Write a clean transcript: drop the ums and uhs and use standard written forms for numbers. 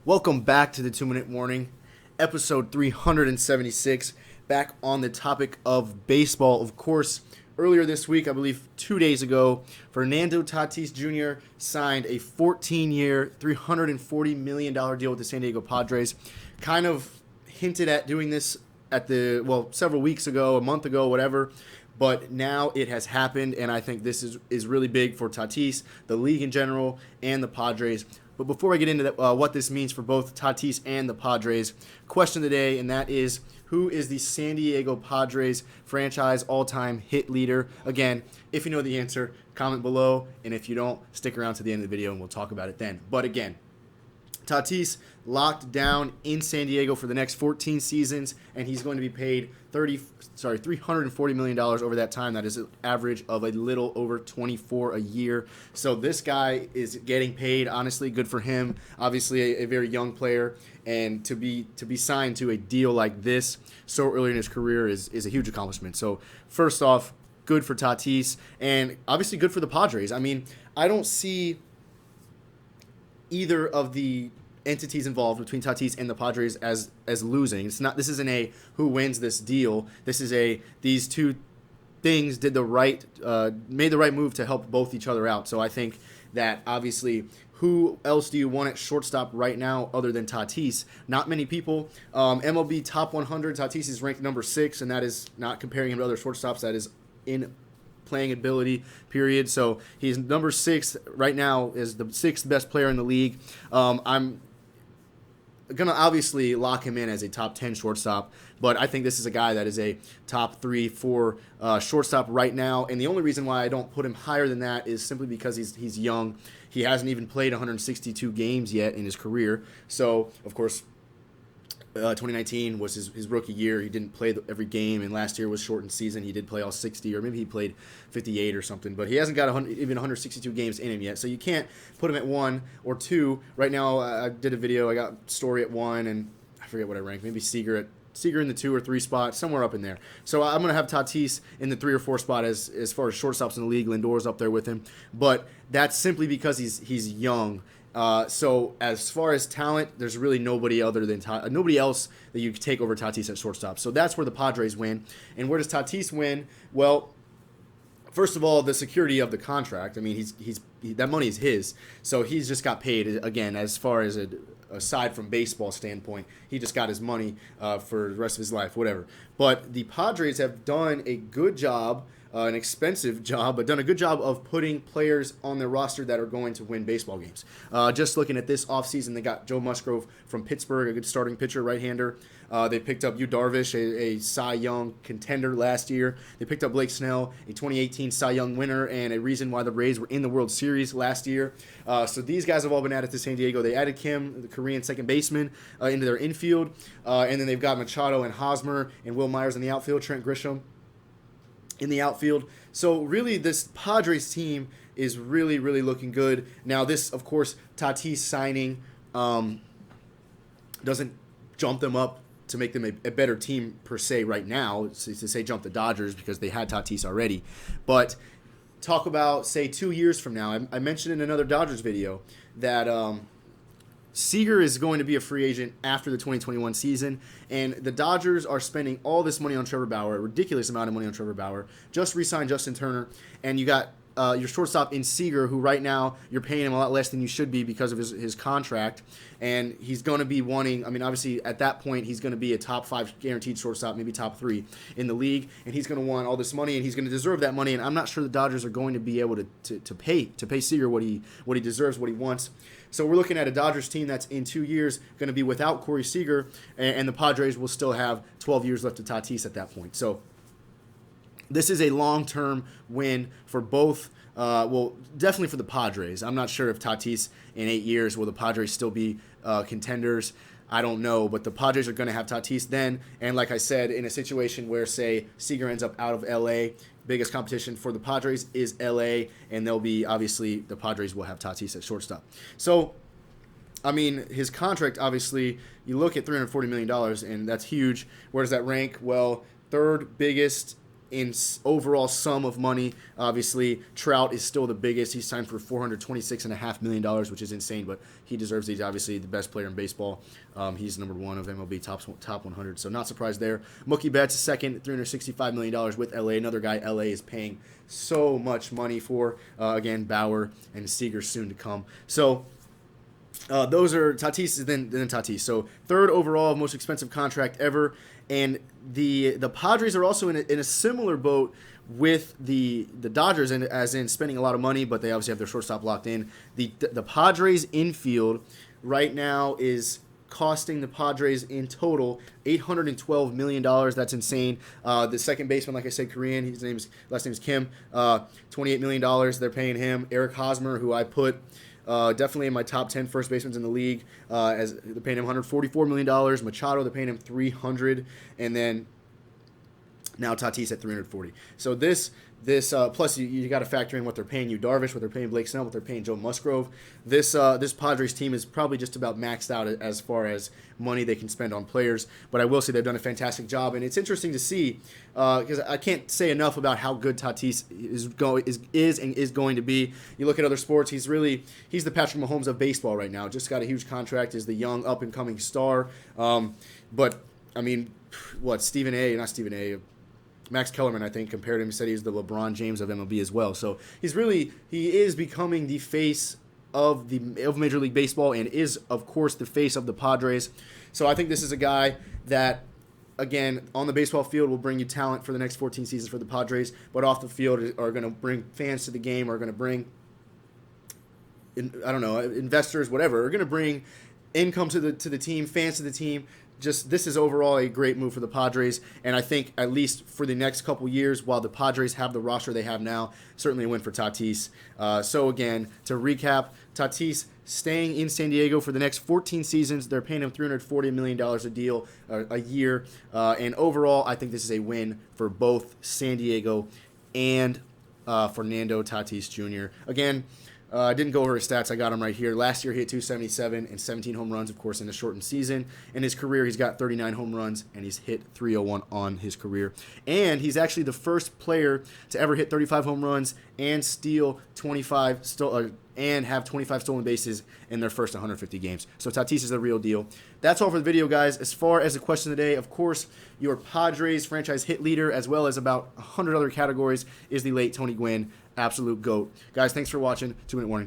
Welcome back to the 2 Minute Warning, episode 376, back on the topic of baseball. Of course, earlier this week, I believe 2 days ago, Fernando Tatis Jr. signed a 14-year, $340 million deal with the San Diego Padres. Kind of hinted at doing this several weeks ago, a month ago, whatever. But now it has happened, and I think this is really big for Tatis, the league in general, and the Padres. But before I get into what this means for both Tatis and the Padres, question of the day, and that is, who is the San Diego Padres franchise all-time hit leader? Again, if you know the answer, comment below, and if you don't, stick around to the end of the video and we'll talk about it then. But again, Tatis locked down in San Diego for the next 14 seasons, and he's going to be paid $340 million over that time. That is an average of a little over 24 a year. So this guy is getting paid. Honestly, good for him. Obviously, a very young player, and to be signed to a deal like this so early in his career is a huge accomplishment. So first off, good for Tatis, and obviously good for the Padres. I mean, I don't see either of the entities involved between Tatis and the Padres as losing. This isn't a who wins this deal. This is these two things made the right move to help both each other out. So I think that obviously, who else do you want at shortstop right now other than Tatis? Not many people. MLB top 100, Tatis is ranked number 6, and that is not comparing him to other shortstops. That is in playing ability, period. So he's number 6 right now, is the 6th best player in the league. I'm going to obviously lock him in as a top 10 shortstop, but I think this is a guy that is a top 3, 4 shortstop right now, and the only reason why I don't put him higher than that is simply because he's young. He hasn't even played 162 games yet in his career, so of course 2019 was his rookie year. He didn't play every game, and last year was shortened season. He did play all 60, or maybe he played 58 or something, but he hasn't got even 162 games in him yet, so you can't put him at 1 or 2. Right now, I did a video. I got Story at 1, and I forget what I ranked. Maybe Seager in the 2 or 3 spot, somewhere up in there. So I'm going to have Tatis in the 3 or 4 spot as far as shortstops in the league. Lindor's up there with him, but that's simply because he's young. So as far as talent, there's really nobody else that you could take over Tatis at shortstop. So that's where the Padres win. And where does Tatis win? Well, first of all, the security of the contract. I mean, that money is his, so he's just got paid. Again, as far as aside from baseball standpoint, he just got his money for the rest of his life, whatever. But the Padres have done a good job. An expensive job, but done a good job of putting players on their roster that are going to win baseball games. Just looking at this offseason, they got Joe Musgrove from Pittsburgh, a good starting pitcher, right-hander. They picked up Yu Darvish, a Cy Young contender last year. They picked up Blake Snell, a 2018 Cy Young winner, and a reason why the Rays were in the World Series last year. So these guys have all been added to San Diego. They added Kim, the Korean second baseman, into their infield. And then they've got Machado and Hosmer and Will Myers in the outfield, Trent Grisham in the outfield. So really, this Padres team is really, really looking good. Now this, of course, Tatis signing doesn't jump them up to make them a better team per se right now, to say jump the Dodgers, because they had Tatis already. But talk about, say, 2 years from now. I mentioned in another Dodgers video that Seager is going to be a free agent after the 2021 season, and the Dodgers are spending all this money on Trevor Bauer, a ridiculous amount of money on Trevor Bauer. Just re-signed Justin Turner, and you got your shortstop in Seager, who right now you're paying him a lot less than you should be because of his contract, and he's going to be wanting, I mean, obviously at that point he's going to be a top 5 guaranteed shortstop, maybe top 3 in the league, and he's going to want all this money, and he's going to deserve that money, and I'm not sure the Dodgers are going to be able to pay Seager what he deserves, what he wants. So we're looking at a Dodgers team that's in 2 years going to be without Corey Seager, and the Padres will still have 12 years left to Tatis at that point. So this is a long-term win for both. Definitely for the Padres. I'm not sure if Tatis in 8 years, will the Padres still be contenders? I don't know, but the Padres are going to have Tatis then. And like I said, in a situation where, say, Seager ends up out of L.A., biggest competition for the Padres is L.A., and they'll be, obviously, the Padres will have Tatis at shortstop. So, I mean, his contract, obviously, you look at $340 million, and that's huge. Where does that rank? Well, third biggest in overall sum of money, obviously, Trout is still the biggest. He's signed for $426.5 million, which is insane, but he deserves it. He's obviously the best player in baseball. He's number 1 of MLB top 100, so not surprised there. Mookie Betts is second, $365 million with LA. Another guy LA is paying so much money for. Again, Bauer and Seager soon to come. So those are Tatis, then Tatis. So third overall, most expensive contract ever. And the Padres are also in a similar boat with the Dodgers, and as in spending a lot of money, but they obviously have their shortstop locked in. The Padres infield right now is costing the Padres in total $812 million. That's insane. The second baseman, like I said, Korean. His last name is Kim. $28 million. They're paying him. Eric Hosmer, who I put definitely in my top 10 first basemen in the league, as they're paying him $144 million. Machado, they're paying him $300, and then now Tatis at $340. So this plus you got to factor in what they're paying you Darvish, what they're paying Blake Snell, what they're paying Joe Musgrove. This Padres team is probably just about maxed out as far as money they can spend on players. But I will say they've done a fantastic job, and it's interesting to see because I can't say enough about how good Tatis is going to be. You look at other sports, he's the Patrick Mahomes of baseball right now. Just got a huge contract, is the young up and coming star. But I mean, Max Kellerman, I think, compared him, said he's the LeBron James of MLB as well. So he is becoming the face of Major League Baseball, and is, of course, the face of the Padres. So I think this is a guy that, again, on the baseball field will bring you talent for the next 14 seasons for the Padres, but off the field are going to bring fans to the game, are going to bring, investors, whatever, are going to bring income to the team, fans to the team. Just this is overall a great move for the Padres, and I think at least for the next couple years, while the Padres have the roster they have now, certainly a win for Tatis. So again, to recap, Tatis staying in San Diego for the next 14 seasons. They're paying him $340 million a year, and overall, I think this is a win for both San Diego and Fernando Tatis Jr. Again, I didn't go over his stats. I got him right here. Last year, he hit 277 and 17 home runs, of course, in a shortened season. In his career, he's got 39 home runs, and he's hit 301 on his career. And he's actually the first player to ever hit 35 home runs and steal 25 and have 25 stolen bases in their first 150 games. So Tatis is the real deal. That's all for the video, guys. As far as the question of the day, of course, your Padres franchise hit leader, as well as about 100 other categories, is the late Tony Gwynn, absolute GOAT. Guys, thanks for watching. 2-Minute Warning.